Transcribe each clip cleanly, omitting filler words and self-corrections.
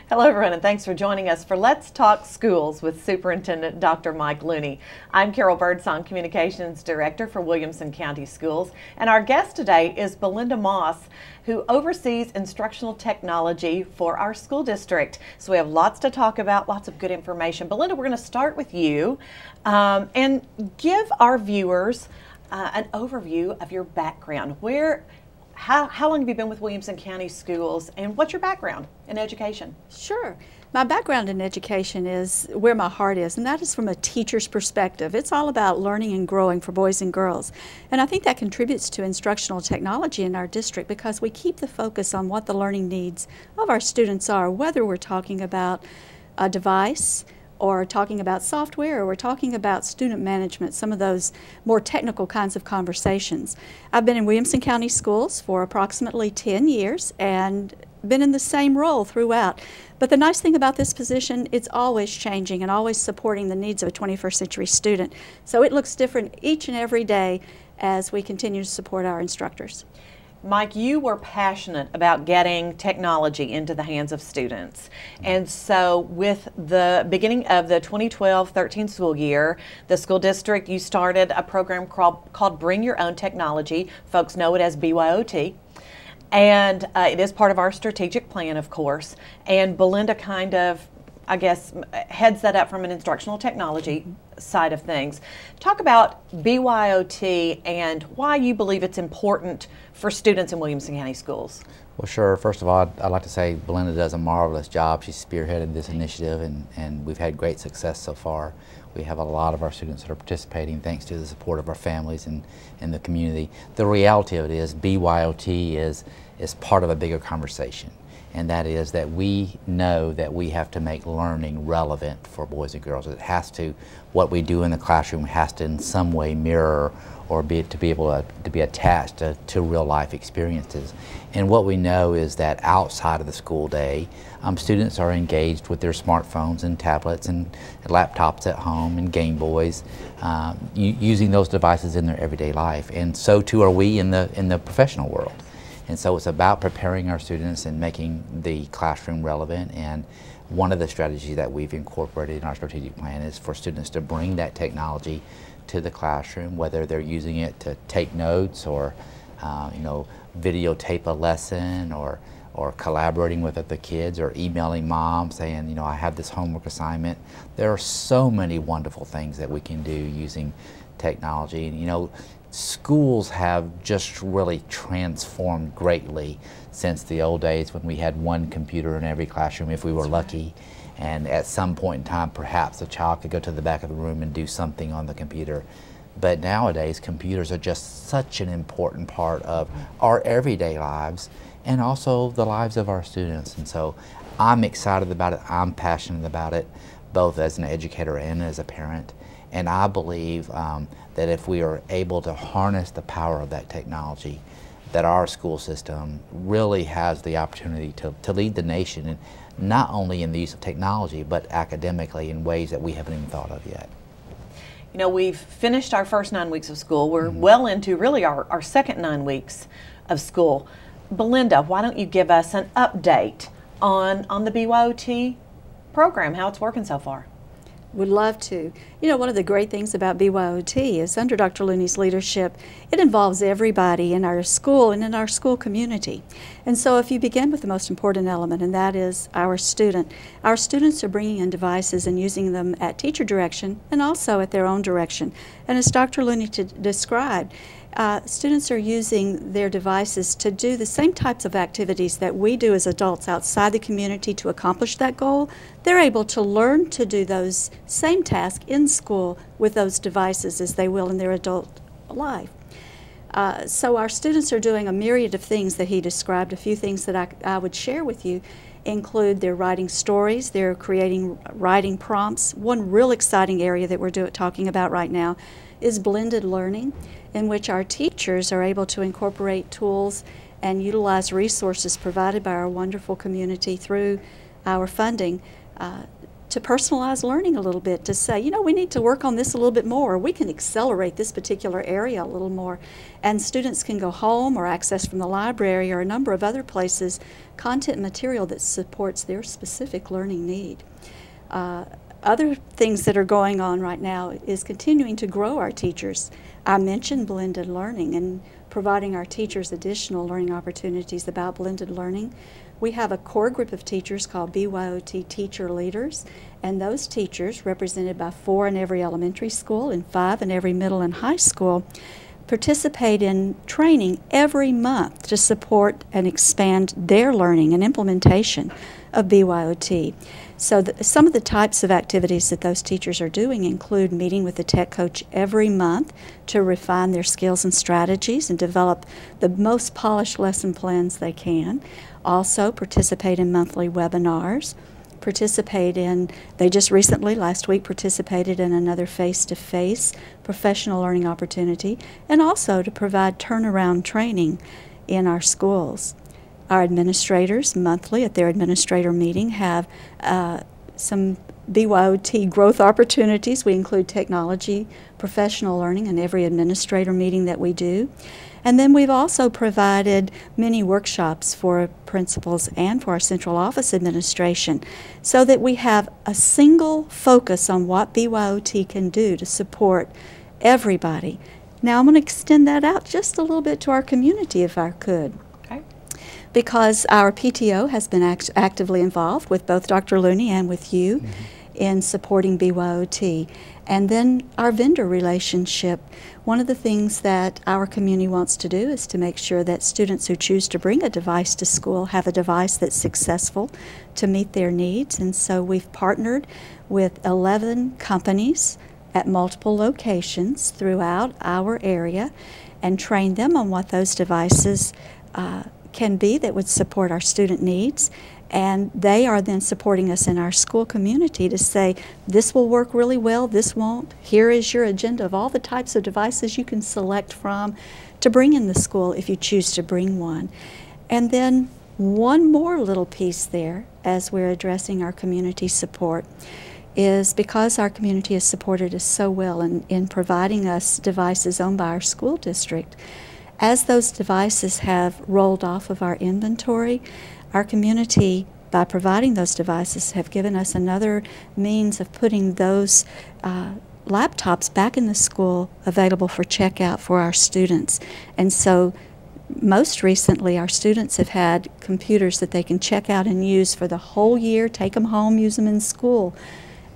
Hello everyone, and thanks for joining us for Let's Talk Schools with Superintendent Dr. Mike Looney. I'm Carol Birdsong, Communications Director for Williamson County Schools, and our guest today is Belinda Moss, who oversees instructional technology for our school district. So we have lots to talk about, lots of good information. Belinda, we're going to start with you and give our viewers an overview of your background. How long have you been with Williamson County Schools, and what's your background in education? Sure. My background in education is where my heart is, and that is from a teacher's perspective. It's all about learning and growing for boys and girls. And I think that contributes to instructional technology in our district because we keep the focus on what the learning needs of our students are, whether we're talking about a device, or talking about software, or we're talking about student management, some of those more technical kinds of conversations. I've been in Williamson County Schools for approximately 10 years and been in the same role throughout. But the nice thing about this position, it's always changing and always supporting the needs of a 21st century student. So it looks different each and every day as we continue to support our instructors. Mike, you were passionate about getting technology into the hands of students. And so with the beginning of the 2012-13 school year, the school district, you started a program called Bring Your Own Technology. Folks know it as BYOD. And it is part of our strategic plan, of course. And Belinda kind of, I guess, heads that up from an instructional technology side of things. Talk about BYOD and why you believe it's important for students in Williamson County Schools. Well, sure. First of all, I'd like to say Belinda does a marvelous job. She's spearheaded this initiative, and we've had great success so far. We have a lot of our students that are participating thanks to the support of our families and the community. The reality of it is BYOD is part of a bigger conversation. And that is that we know that we have to make learning relevant for boys and girls. It has to, what we do in the classroom has to in some way mirror or be able to be attached to real life experiences. And what we know is that outside of the school day, students are engaged with their smartphones and tablets and laptops at home and Game Boys, using those devices in their everyday life. And so too are we in the professional world. And so it's about preparing our students and making the classroom relevant. And one of the strategies that we've incorporated in our strategic plan is for students to bring that technology to the classroom, whether they're using it to take notes or videotape a lesson or collaborating with other kids or emailing mom saying, I have this homework assignment. There are so many wonderful things that we can do using technology. And, schools have just really transformed greatly since the old days when we had one computer in every classroom if we were lucky. And at some point in time, perhaps a child could go to the back of the room and do something on the computer. But nowadays, computers are just such an important part of our everyday lives and also the lives of our students. And so I'm excited about it. I'm passionate about it, both as an educator and as a parent. And I believe that if we are able to harness the power of that technology, that our school system really has the opportunity to lead the nation, and not only in the use of technology, but academically in ways that we haven't even thought of yet. We've finished our first 9 weeks of school. We're well into really our second 9 weeks of school. Belinda, why don't you give us an update on the BYOD program, how it's working so far? Would love to. One of the great things about BYOD is under Dr. Looney's leadership, it involves everybody in our school and in our school community. And so if you begin with the most important element, and that is our student, our students are bringing in devices and using them at teacher direction and also at their own direction. And as Dr. Looney described, students are using their devices to do the same types of activities that we do as adults outside the community to accomplish that goal. They're able to learn to do those same tasks in school with those devices as they will in their adult life. So our students are doing a myriad of things that he described. A few things that I would share with you include they're writing stories, they're creating writing prompts. One real exciting area that we're talking about right now is blended learning, in which our teachers are able to incorporate tools and utilize resources provided by our wonderful community through our funding to personalize learning a little bit, to say, you know, we need to work on this a little bit more. We can accelerate this particular area a little more. And students can go home or access from the library or a number of other places content material that supports their specific learning need. Other things that are going on right now is continuing to grow our teachers. I mentioned blended learning and providing our teachers additional learning opportunities about blended learning. We have a core group of teachers called BYOD Teacher Leaders, and those teachers, represented by 4 in every elementary school and 5 in every middle and high school, participate in training every month to support and expand their learning and implementation of BYOD. So some of the types of activities that those teachers are doing include meeting with the tech coach every month to refine their skills and strategies and develop the most polished lesson plans they can. Also participate in monthly webinars, they just recently, last week, participated in another face-to-face professional learning opportunity, and also to provide turnaround training in our schools. Our administrators, monthly at their administrator meeting, have some BYOD growth opportunities. We include technology, professional learning in every administrator meeting that we do. And then we've also provided many workshops for principals and for our central office administration so that we have a single focus on what BYOD can do to support everybody. Now I'm going to extend that out just a little bit to our community if I could. Okay. Because our PTO has been actively involved with both Dr. Looney and with you in supporting BYOD. And then our vendor relationship. One of the things that our community wants to do is to make sure that students who choose to bring a device to school have a device that's successful to meet their needs. And so we've partnered with 11 companies at multiple locations throughout our area and trained them on what those devices can be that would support our student needs. And they are then supporting us in our school community to say, this will work really well, this won't. Here is your agenda of all the types of devices you can select from to bring in the school if you choose to bring one. And then one more little piece there as we're addressing our community support is because our community has supported us so well in providing us devices owned by our school district. As those devices have rolled off of our inventory, our community, by providing those devices, have given us another means of putting those laptops back in the school available for checkout for our students. And so most recently, our students have had computers that they can check out and use for the whole year, take them home, use them in school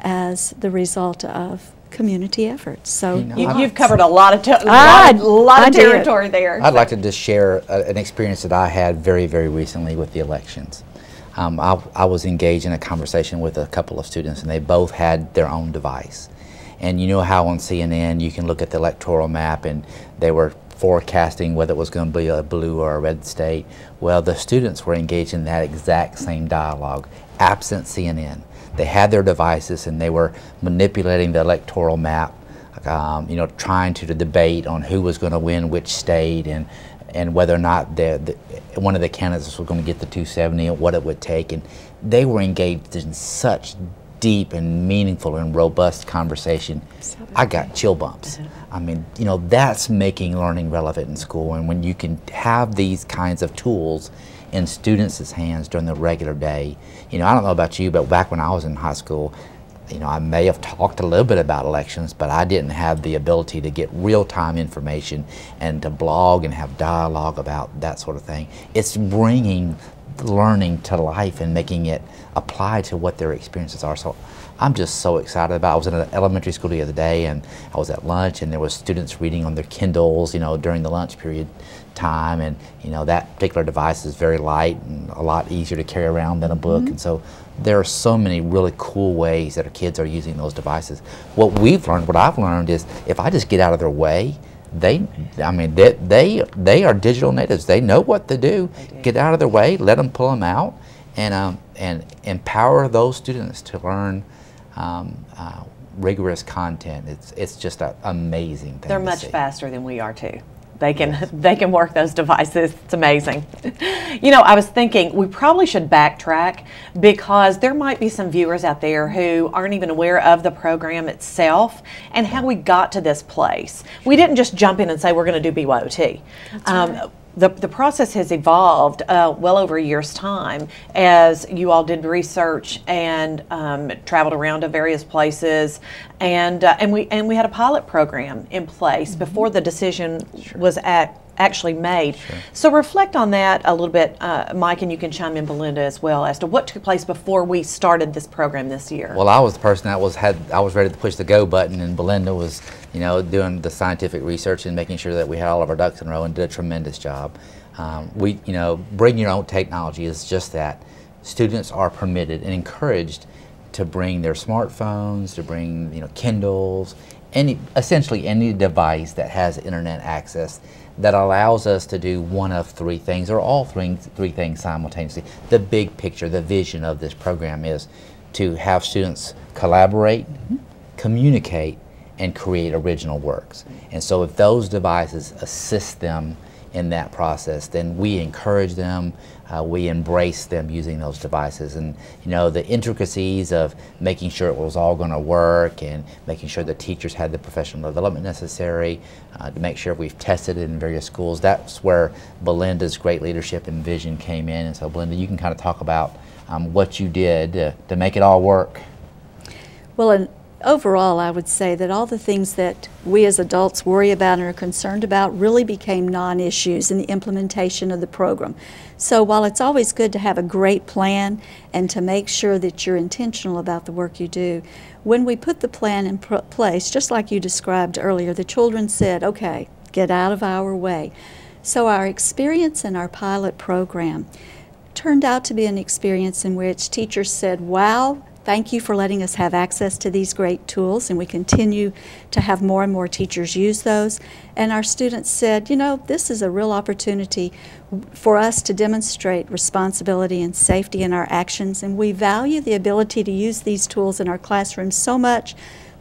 as the result of community efforts. So you've covered a lot of territory there. I'd like to just share an experience that I had very, very recently with the elections. I was engaged in a conversation with a couple of students, and they both had their own device. And you know how on CNN you can look at the electoral map, and they were forecasting whether it was going to be a blue or a red state. Well, the students were engaged in that exact same dialogue, absent CNN. They had their devices and they were manipulating the electoral map, you know, trying to debate on who was going to win which state and whether or not one of the candidates was going to get the 270 and what it would take. And they were engaged in such deep and meaningful and robust conversation. I got chill bumps. I mean, you know, that's making learning relevant in school. And when you can have these kinds of tools in students' hands during the regular day. You know, I don't know about you, but back when I was in high school, you know, I may have talked a little bit about elections, but I didn't have the ability to get real-time information and to blog and have dialogue about that sort of thing. It's bringing learning to life and making it apply to what their experiences are. So I'm just so excited about it. I was in an elementary school the other day, and I was at lunch, and there was students reading on their Kindles, you know, during the lunch period time, and you know, that particular device is very light and a lot easier to carry around than a book. And so there are so many really cool ways that our kids are using those devices. What I've learned is if I just get out of their way, they are digital natives. They know what to do. Get out of their way, let them pull them out, and empower those students to learn rigorous content. It's just an amazing thing. They're much faster than we are too. They can work those devices. It's amazing. You know, I was thinking we probably should backtrack because there might be some viewers out there who aren't even aware of the program itself and how we got to this place. We didn't just jump in and say we're going to do BYOT. The process has evolved well over a year's time as you all did research and traveled around to various places, and we had a pilot program in place before the decision was actually made. So reflect on that a little bit, Mike, and you can chime in, Belinda, as well, as to what took place before we started this program this year. Well, I was the person that I was ready to push the go button, and Belinda was, you know, doing the scientific research and making sure that we had all of our ducks in a row, and did a tremendous job. You know, bring your own technology is just that. Students are permitted and encouraged to bring their smartphones, to bring, you know, Kindles, essentially any device that has internet access that allows us to do one of three things, or all three things simultaneously. The big picture, the vision of this program is to have students collaborate, communicate, and create original works. And so if those devices assist them in that process, then we encourage them, we embrace them using those devices. And you know, the intricacies of making sure it was all going to work and making sure the teachers had the professional development necessary to make sure we've tested it in various schools, that's where Belinda's great leadership and vision came in. And so Belinda, you can kind of talk about what you did to make it all work. Well, and overall, I would say that all the things that we as adults worry about and are concerned about really became non-issues in the implementation of the program. So while it's always good to have a great plan and to make sure that you're intentional about the work you do, when we put the plan in place, just like you described earlier, the children said, okay, get out of our way. So our experience in our pilot program turned out to be an experience in which teachers said, wow, thank you for letting us have access to these great tools, and we continue to have more and more teachers use those. And our students said, you know, this is a real opportunity for us to demonstrate responsibility and safety in our actions, and we value the ability to use these tools in our classrooms so much,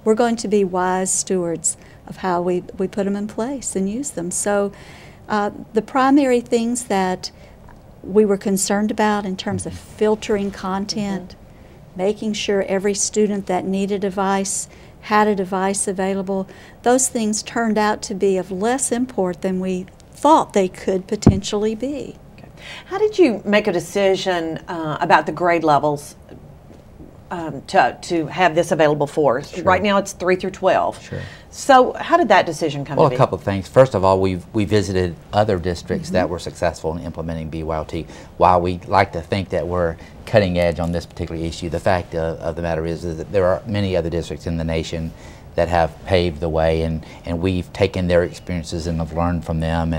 we're going to be wise stewards of how we put them in place and use them. So the primary things that we were concerned about in terms of filtering content, making sure every student that needed a device had a device available, those things turned out to be of less import than we thought they could potentially be. Okay. How did you make a decision about the grade levels to have this available for us? Right now it's 3 through 12. Sure. So how did that decision come to be? Well, a couple of things. First of all, we visited other districts that were successful in implementing BYOT. While we like to think that we're cutting edge on this particular issue, the fact of the matter is that there are many other districts in the nation that have paved the way, and we've taken their experiences and have learned from them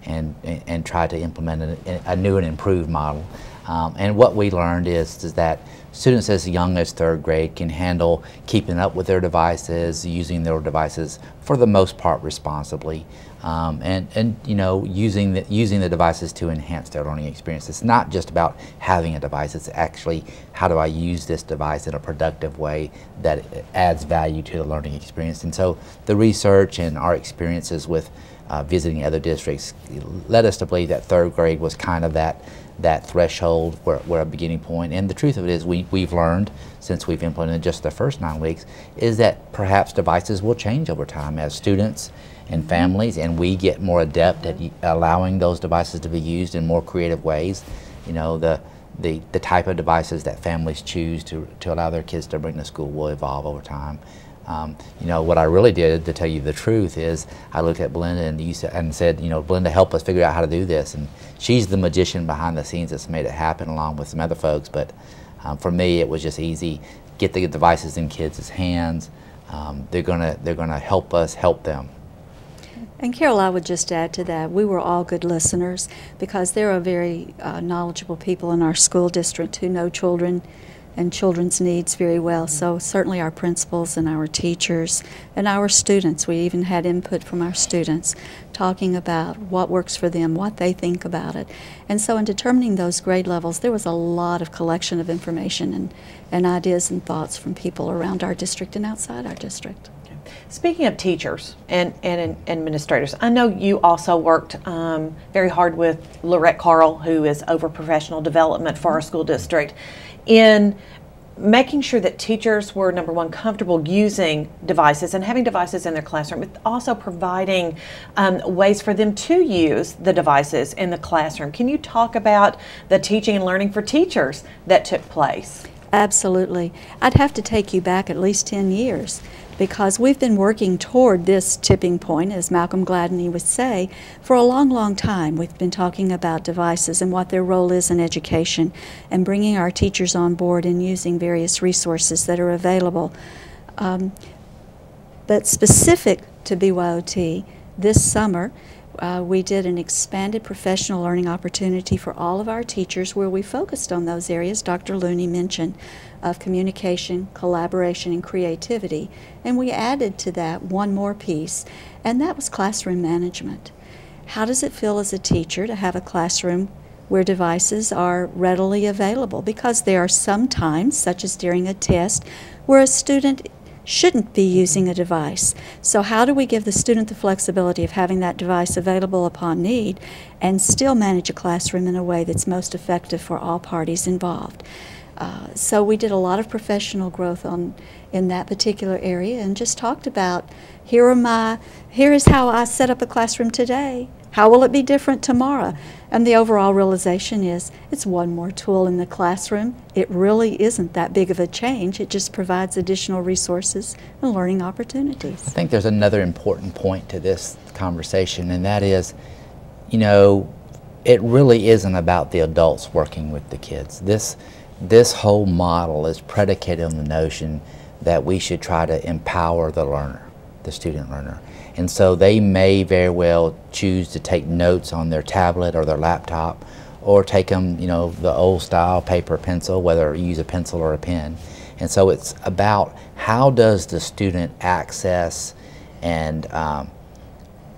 and tried to implement a new and improved model. And what we learned is that students as young as 3rd grade can handle keeping up with their devices, using their devices for the most part responsibly, and you know, using the devices to enhance their learning experience. It's not just about having a device, it's actually how do I use this device in a productive way that adds value to the learning experience. And so the research and our experiences with visiting other districts led us to believe that 3rd grade was kind of that threshold where a beginning point. And the truth of it is we've learned since we've implemented just the first 9 weeks is that perhaps devices will change over time as students and families and we get more adept at allowing those devices to be used in more creative ways. You know, the type of devices that families choose to allow their kids to bring to school will evolve over time. You know, what I really did, to tell you the truth, is I looked at Belinda and said, you know, Belinda, help us figure out how to do this. And she's the magician behind the scenes that's made it happen, along with some other folks. But for me, it was just easy. Get the devices in kids' hands. They're gonna help us help them. And Carol, I would just add to that, we were all good listeners because there are very knowledgeable people in our school district who know children and children's needs very well. So certainly our principals and our teachers and our students, we even had input from our students talking about what works for them, what they think about it. And so in determining those grade levels, there was a lot of collection of information and ideas and thoughts from people around our district and outside our district. Speaking of teachers and administrators, I know you also worked very hard with Lorette Carl, who is over professional development for our school district, in making sure that teachers were, number one, comfortable using devices and having devices in their classroom, but also providing ways for them to use the devices in the classroom. Can you talk about the teaching and learning for teachers that took place? Absolutely. I'd have to take you back at least 10 years because we've been working toward this tipping point, as Malcolm Gladney would say, for a long, long time. We've been talking about devices and what their role is in education and bringing our teachers on board and using various resources that are available. But specific to BYOT, this summer, we did an expanded professional learning opportunity for all of our teachers where we focused on those areas Dr. Looney mentioned of communication, collaboration, and creativity. And we added to that one more piece, and that was classroom management. How does it feel as a teacher to have a classroom where devices are readily available? Because there are some times, such as during a test, where a student shouldn't be using a device. So how do we give the student the flexibility of having that device available upon need and still manage a classroom in a way that's most effective for all parties involved? So we did a lot of professional growth in that particular area and just talked about, here is how I set up a classroom today. How will it be different tomorrow? And the overall realization is it's one more tool in the classroom. It really isn't that big of a change. It just provides additional resources and learning opportunities. I think there's another important point to this conversation, and that is, you know, it really isn't about the adults working with the kids. This whole model is predicated on the notion that we should try to empower the learner, the student learner. And so they may very well choose to take notes on their tablet or their laptop, or take them, you know, the old style paper pencil, whether you use a pencil or a pen. And so it's about how does the student access and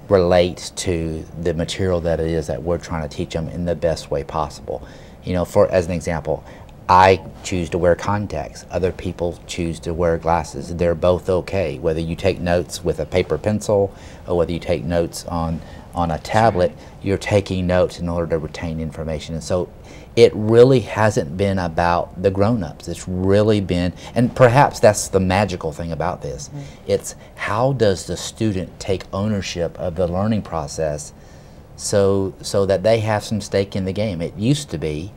relate to the material that it is that we're trying to teach them in the best way possible. You know, as an example, I choose to wear contacts. Other people choose to wear glasses. They're both okay. Whether you take notes with a paper pencil or whether you take notes on a tablet, you're taking notes in order to retain information. And so it really hasn't been about the grown-ups. It's really been, and perhaps that's the magical thing about this. It's how does the student take ownership of the learning process so that they have some stake in the game. It used to be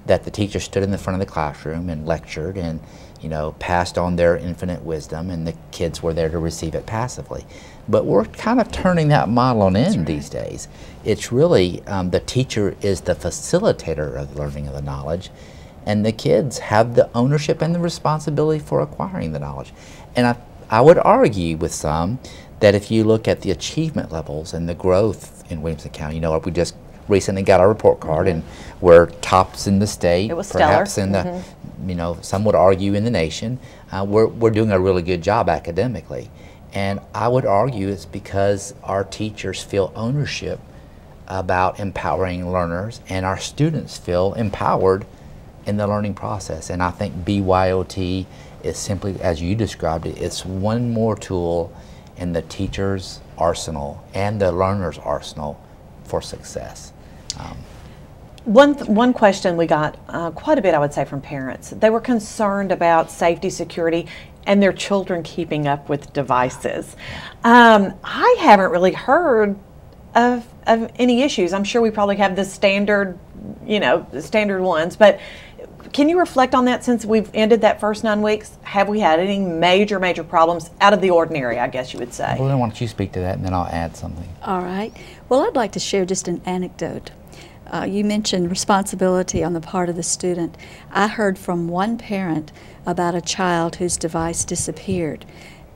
that the teacher stood in the front of the classroom and lectured and, you know, passed on their infinite wisdom, and the kids were there to receive it passively. But we're kind of turning that model on end these days. It's really the teacher is the facilitator of the learning of the knowledge, and the kids have the ownership and the responsibility for acquiring the knowledge. And I would argue with some that if you look at the achievement levels and the growth in Williamson County, you know, we just recently got our report card, and we're tops in the state, it was perhaps stellar. in the, you know, some would argue in the nation. We're doing a really good job academically, and I would argue it's because our teachers feel ownership about empowering learners, and our students feel empowered in the learning process. And I think BYOT is simply, as you described it, it's one more tool in the teacher's arsenal and the learner's arsenal for success. One question we got quite a bit, I would say, from parents. They were concerned about safety, security, and their children keeping up with devices. I haven't really heard of any issues. I'm sure we probably have the standard, you know, the standard ones, but can you reflect on that since we've ended that first 9 weeks? Have we had any major problems out of the ordinary, I guess you would say? Well, then why don't you speak to that, and then I'll add something. All right. Well, I'd like to share just an anecdote. You mentioned responsibility on the part of the student. I heard from one parent about a child whose device disappeared,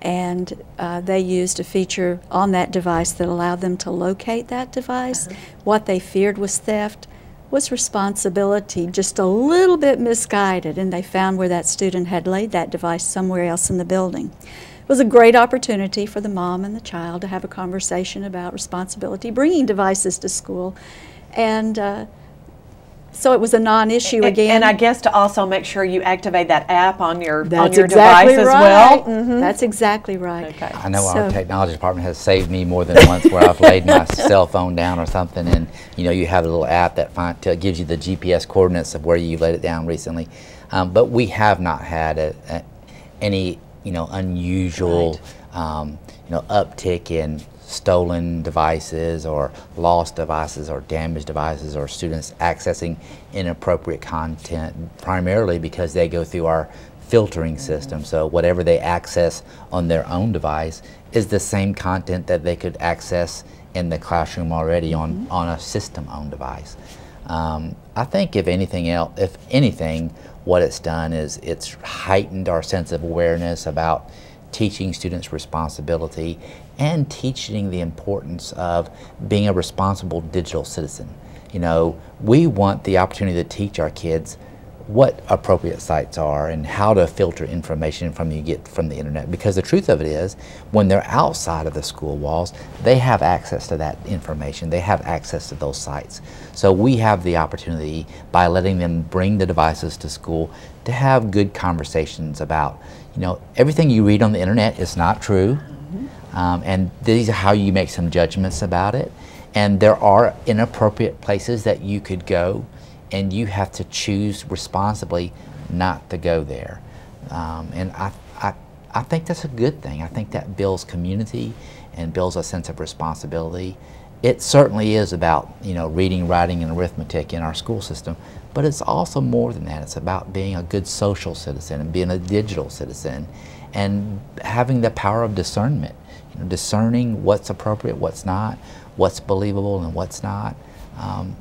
and they used a feature on that device that allowed them to locate that device. What they feared was theft. Was responsibility just a little bit misguided, and they found where that student had laid that device somewhere else in the building. It was a great opportunity for the mom and the child to have a conversation about responsibility, bringing devices to school, and So it was a non-issue again. And I guess to also make sure you activate that app on your exactly device as well. That's exactly right. Okay. I know our technology department has saved me more than once where I've laid my cell phone down or something, and you have a little app that gives you the GPS coordinates of where you laid it down recently. But we have not had any unusual uptick in stolen devices or lost devices or damaged devices or students accessing inappropriate content, primarily because they go through our filtering system. So whatever they access on their own device is the same content that they could access in the classroom already on a system-owned device. I think if anything, what it's done is it's heightened our sense of awareness about teaching students responsibility and teaching the importance of being a responsible digital citizen. We want the opportunity to teach our kids what appropriate sites are and how to filter information you get from the internet, because the truth of it is, when they're outside of the school walls, they have access to that information, they have access to those sites. So we have the opportunity, by letting them bring the devices to school, to have good conversations about, everything you read on the internet is not true, and these are how you make some judgments about it, and there are inappropriate places that you could go, and you have to choose responsibly not to go there. And I think that's a good thing. I think that builds community and builds a sense of responsibility. It certainly is about reading, writing, and arithmetic in our school system, but it's also more than that. It's about being a good social citizen and being a digital citizen and having the power of discernment, discerning what's appropriate, what's not, what's believable and what's not.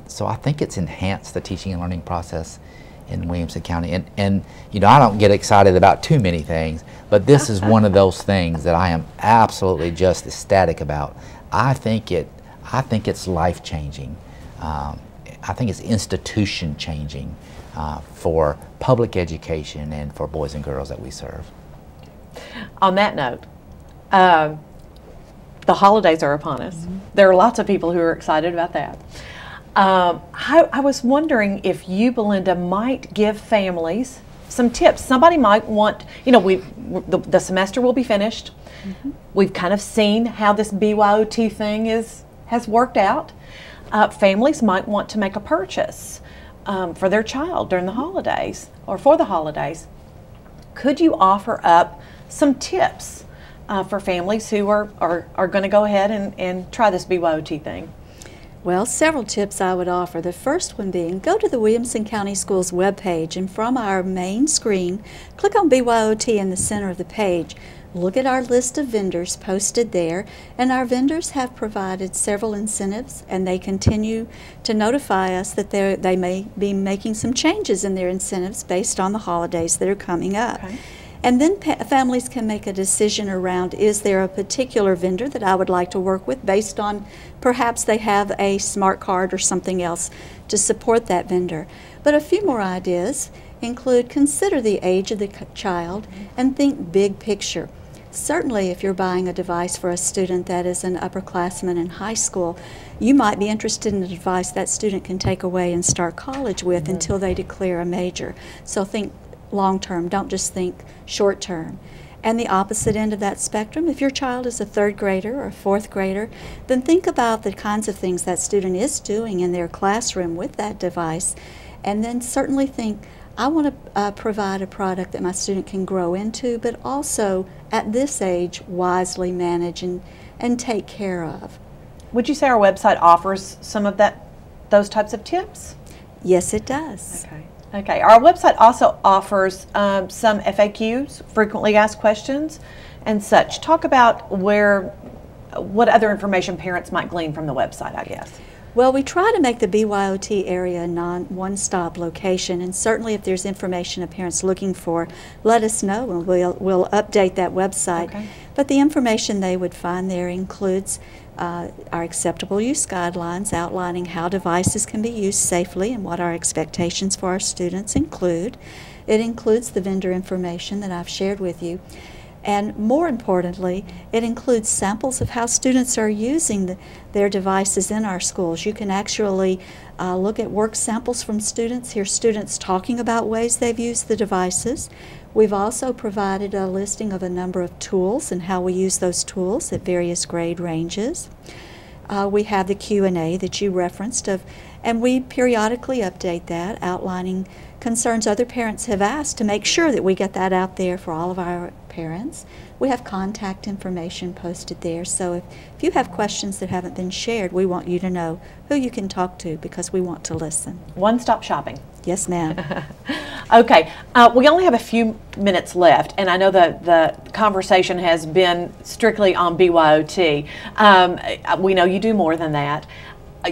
So I think it's enhanced the teaching and learning process in Williamson County. And I don't get excited about too many things, but this is one of those things that I am absolutely just ecstatic about. I think it's life-changing. I think it's institution-changing for public education and for boys and girls that we serve. On that note, the holidays are upon us. There are lots of people who are excited about that. I was wondering if you, Belinda, might give families some tips. Somebody might want, the semester will be finished. We've kind of seen how this BYOT thing has worked out. Families might want to make a purchase for their child during the holidays or for the holidays. Could you offer up some tips for families who are going to go ahead and try this BYOT thing? Well, several tips I would offer. The first one being, go to the Williamson County Schools webpage, and from our main screen, click on BYOT in the center of the page. Look at our list of vendors posted there, and our vendors have provided several incentives, and they continue to notify us that they may be making some changes in their incentives based on the holidays that are coming up. Okay. And then families can make a decision around, is there a particular vendor that I would like to work with based on perhaps they have a smart card or something else to support that vendor. But a few more ideas include, consider the age of the child and think big picture. Certainly if you're buying a device for a student that is an upperclassman in high school, you might be interested in a device that student can take away and start college with until they declare a major. So think long term, don't just think short term. And the opposite end of that spectrum, if your child is a third grader or a fourth grader, then think about the kinds of things that student is doing in their classroom with that device, and then certainly think, I want to provide a product that my student can grow into, but also at this age wisely manage and take care of. Would you say our website offers some of those types of tips? Yes, it does. Okay. Okay, our website also offers some FAQs, frequently asked questions, and such. Talk about what other information parents might glean from the website, I guess. Well, we try to make the BYOT area a one-stop location, and certainly if there's information a parent's looking for, let us know and we'll update that website. Okay. But the information they would find there includes our acceptable use guidelines outlining how devices can be used safely and what our expectations for our students include. It includes the vendor information that I've shared with you. And more importantly, it includes samples of how students are using their devices in our schools. You can actually look at work samples from students, hear students talking about ways they've used the devices. We've also provided a listing of a number of tools and how we use those tools at various grade ranges. We have the Q&A that you referenced, and we periodically update that, outlining concerns other parents have asked to make sure that we get that out there for all of our parents. We have contact information posted there, so if you have questions that haven't been shared, we want you to know who you can talk to because we want to listen. One-stop shopping. Yes, ma'am. Okay, we only have a few minutes left, and I know that the conversation has been strictly on BYOT. We know you do more than that.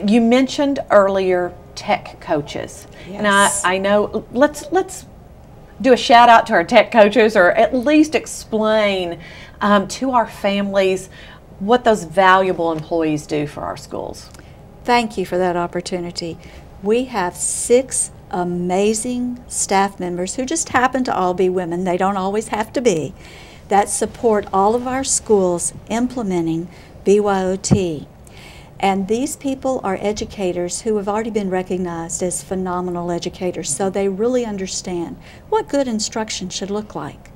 You mentioned earlier tech coaches, Yes. and I know, let's do a shout out to our tech coaches, or at least explain to our families what those valuable employees do for our schools. Thank you for that opportunity. We have 6 amazing staff members who just happen to all be women, they don't always have to be, that support all of our schools implementing BYOT. And these people are educators who have already been recognized as phenomenal educators, so they really understand what good instruction should look like.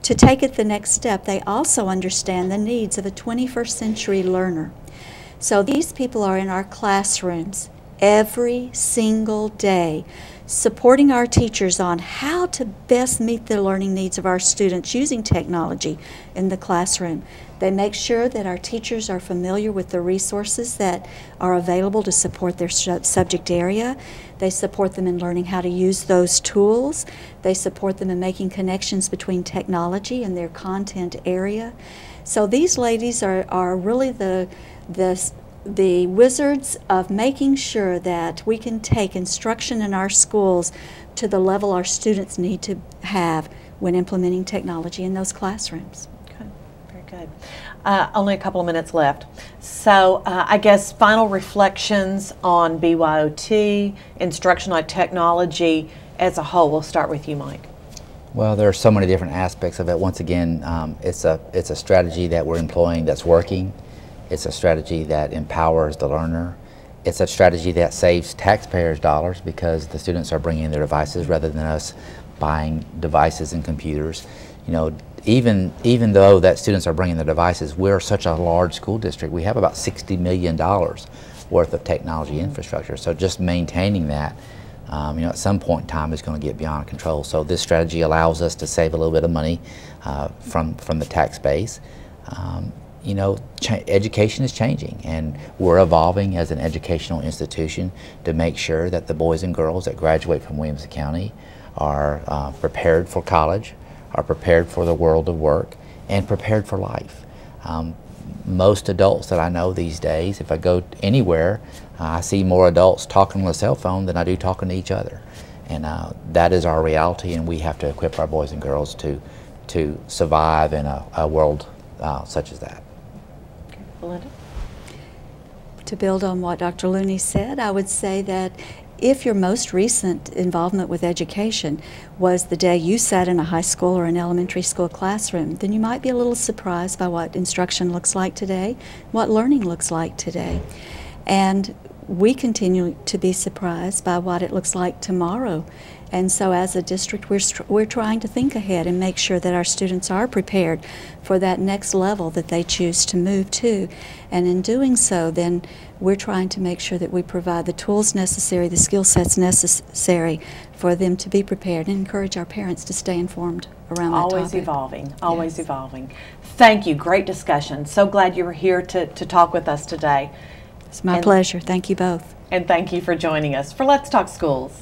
To take it the next step, they also understand the needs of a 21st century learner. So these people are in our classrooms every single day, supporting our teachers on how to best meet the learning needs of our students using technology in the classroom. They make sure that our teachers are familiar with the resources that are available to support their subject area. They support them in learning how to use those tools. They support them in making connections between technology and their content area. So these ladies are really the wizards of making sure that we can take instruction in our schools to the level our students need to have when implementing technology in those classrooms. Okay, very good. Only a couple of minutes left. So I guess final reflections on BYOT, instructional technology as a whole. We'll start with you, Mike. Well, there are so many different aspects of it. Once again, it's a strategy that we're employing that's working. It's a strategy that empowers the learner. It's a strategy that saves taxpayers dollars because the students are bringing their devices rather than us buying devices and computers. You know, even though that students are bringing their devices, we're such a large school district. We have about $60 million worth of technology infrastructure. So just maintaining that, you know, at some point in time is going to get beyond control. So this strategy allows us to save a little bit of money from the tax base. You know, education is changing, and we're evolving as an educational institution to make sure that the boys and girls that graduate from Williamson County are prepared for college, are prepared for the world of work, and prepared for life. Most adults that I know these days, if I go anywhere, I see more adults talking on a cell phone than I do talking to each other. And that is our reality, and we have to equip our boys and girls to survive in a world such as that. Belinda? To build on what Dr. Looney said, I would say that if your most recent involvement with education was the day you sat in a high school or an elementary school classroom, then you might be a little surprised by what instruction looks like today, what learning looks like today. And we continue to be surprised by what it looks like tomorrow. And so as a district, we're trying to think ahead and make sure that our students are prepared for that next level that they choose to move to. And in doing so, then we're trying to make sure that we provide the tools necessary, the skill sets necessary for them to be prepared, and encourage our parents to stay informed around that topic. Always evolving, always evolving. Thank you, great discussion. So glad you were here to talk with us today. It's my pleasure. Thank you both. And thank you for joining us for Let's Talk Schools.